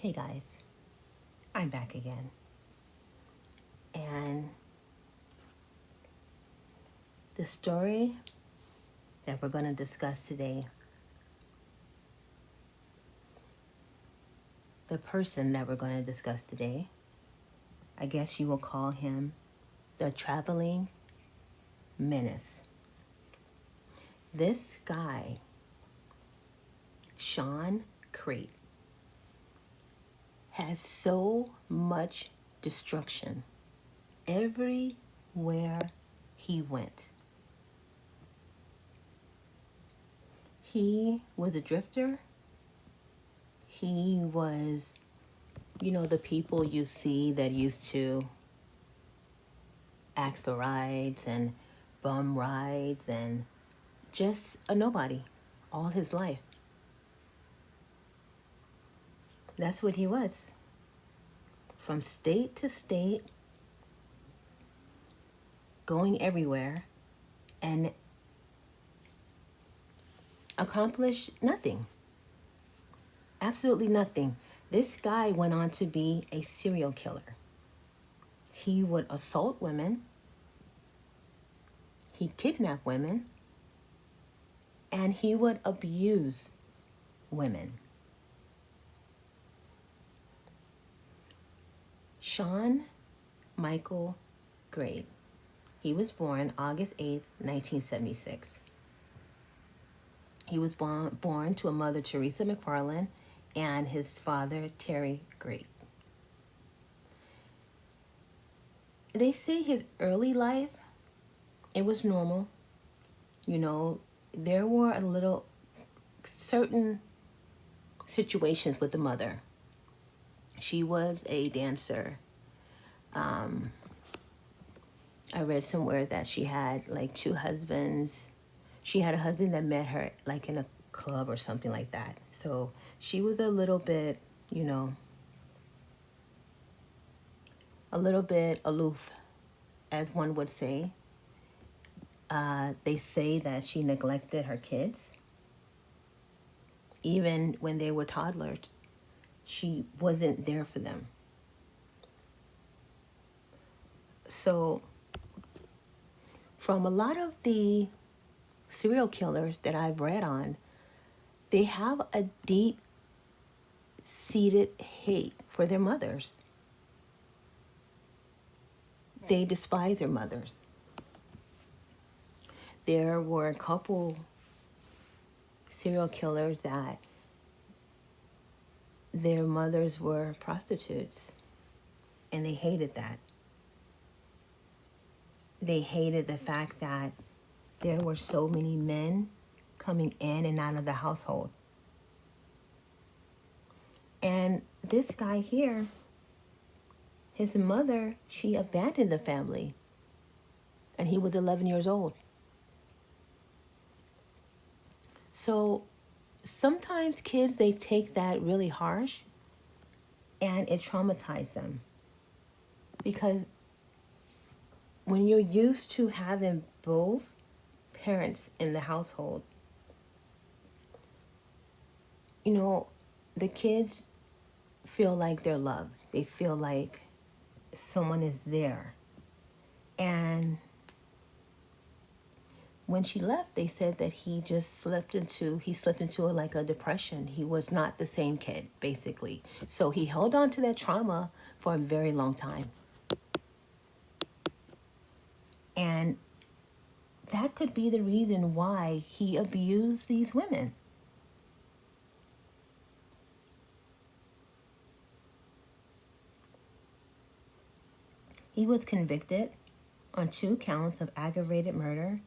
Hey guys, I'm back again. And the story that we're going to discuss today, the person that we're going to discuss today, I guess you will call him the traveling menace. This guy, Shawn Crate, has so much destruction everywhere he went. He was a drifter. He was, the people you see that used to ask for rides and bum rides and just a nobody all his life. That's what he was. From state to state, going everywhere, and accomplished nothing. Absolutely nothing. This guy went on to be a serial killer. He would assault women, he kidnapped women, and he would abuse women. Shawn Michael Gray. He was born August 8th, 1976. He was born to a mother, Teresa McFarland, and his father, Terry Gray. They say his early life, it was normal. There were a little certain situations with the mother. She was a dancer. I read somewhere that she had like 2 husbands. She had a husband that met her like in a club or something like that. So she was a little bit, a little bit aloof, as one would say. They say that she neglected her kids. Even when they were toddlers, she wasn't there for them. So from a lot of the serial killers that I've read on, they have a deep-seated hate for their mothers. They despise their mothers. There were a couple serial killers that their mothers were prostitutes, and they hated that. They hated the fact that there were so many men coming in and out of the household. And this guy here, his mother, she abandoned the family, and he was 11 years old. So sometimes kids, they take that really harsh, and it traumatizes them. Because when you're used to having both parents in the household, the kids feel like they're loved. They feel like someone is there. And when she left, they said that he slipped into like a depression. He was not the same kid, basically. So he held on to that trauma for a very long time. And that could be the reason why he abused these women. He was convicted on 2 counts of aggravated murder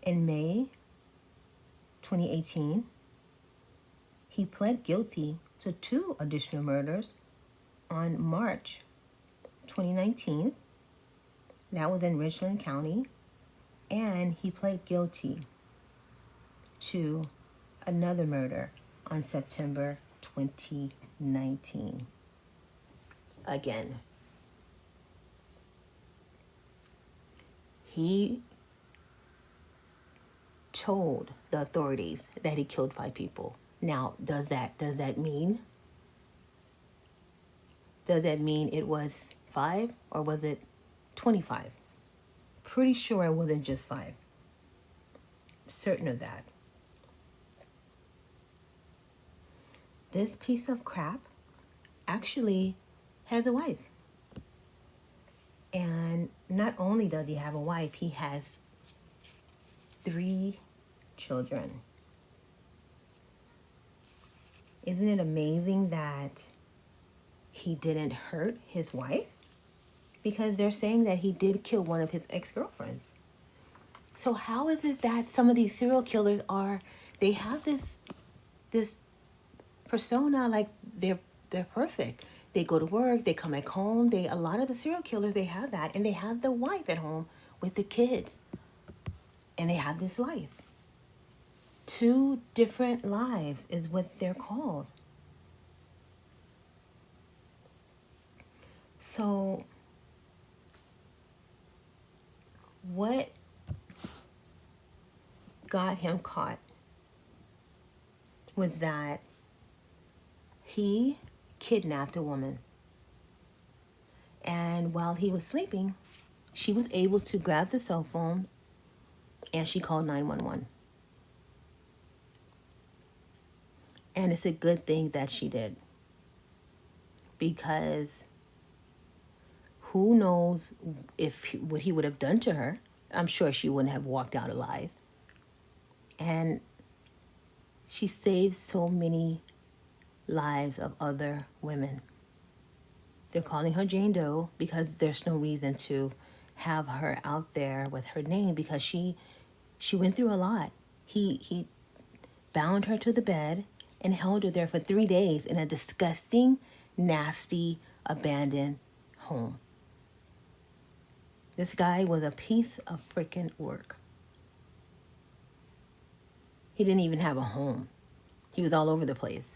in May 2018. He pled guilty to 2 additional murders on March 2019. That was in Richland County. And he pled guilty to another murder on September 2019. Again, he told the authorities that he killed 5 people. Now, does that mean Does that mean it was 5 or was it 25? Pretty sure it wasn't just 5. Certain of that. This piece of crap actually has a wife. And not only does he have a wife, he has 3 children. Isn't it amazing that he didn't hurt his wife? Because they're saying that he did kill one of his ex-girlfriends. So how is it that some of these serial killers they have this persona like they're perfect. They go to work, they come back home. A lot of the serial killers, they have that, and they have the wife at home with the kids. And they have this life. 2 different lives is what they're called. So what got him caught was that he kidnapped a woman. And while he was sleeping, she was able to grab the cell phone and she called 911. And it's a good thing that she did. Because who knows what he would have done to her. I'm sure she wouldn't have walked out alive. And she saved so many lives of other women. They're calling her Jane Doe because there's no reason to have her out there with her name, because she went through a lot. He bound her to the bed and held her there for 3 days in a disgusting, nasty, abandoned home. This guy was a piece of freaking work. He didn't even have a home. He was all over the place.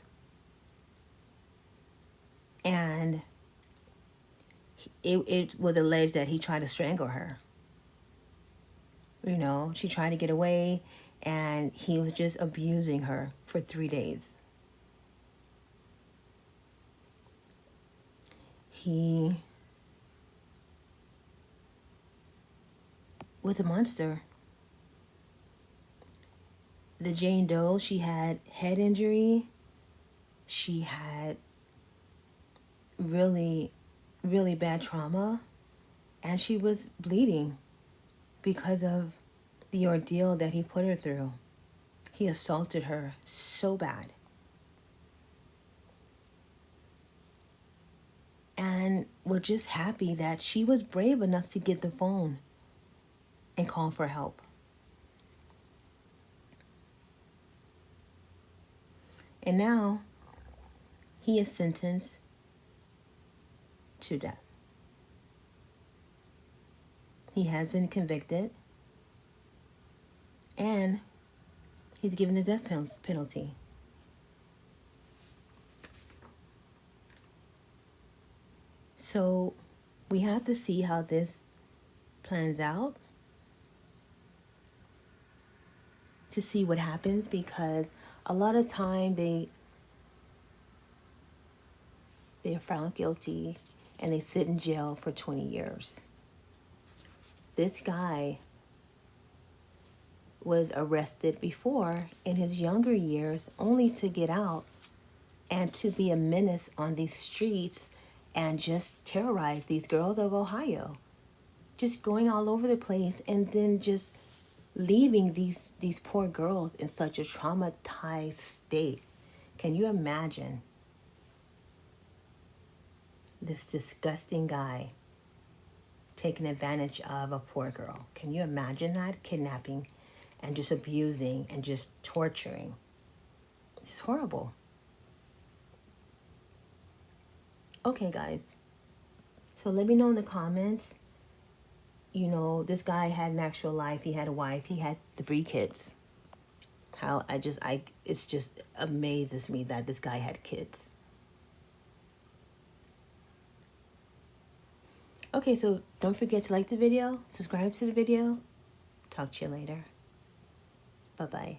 And it was alleged that he tried to strangle her. You know, she tried to get away, and he was just abusing her for 3 days. He was a monster. The Jane Doe, she had head injury. She had really, really bad trauma. And she was bleeding because of the ordeal that he put her through. He assaulted her so bad. And we're just happy that she was brave enough to get the phone and call for help. And now he is sentenced to death. He has been convicted, and he's given the death penalty. So we have to see how this plans out, to see what happens, because a lot of time they are found guilty and they sit in jail for 20 years. This guy was arrested before in his younger years, only to get out and to be a menace on these streets and just terrorize these girls of Ohio. Just going all over the place and then just leaving these poor girls in such a traumatized state. Can you imagine this disgusting guy taking advantage of a poor girl? Can you imagine that? Kidnapping and just abusing and just torturing. It's horrible. Okay, guys. So let me know in the comments. You know, this guy had an actual life. He had a wife. He had 3 kids. It just amazes me that this guy had kids. Okay, so don't forget to like the video, subscribe to the video. Talk to you later. Bye-bye.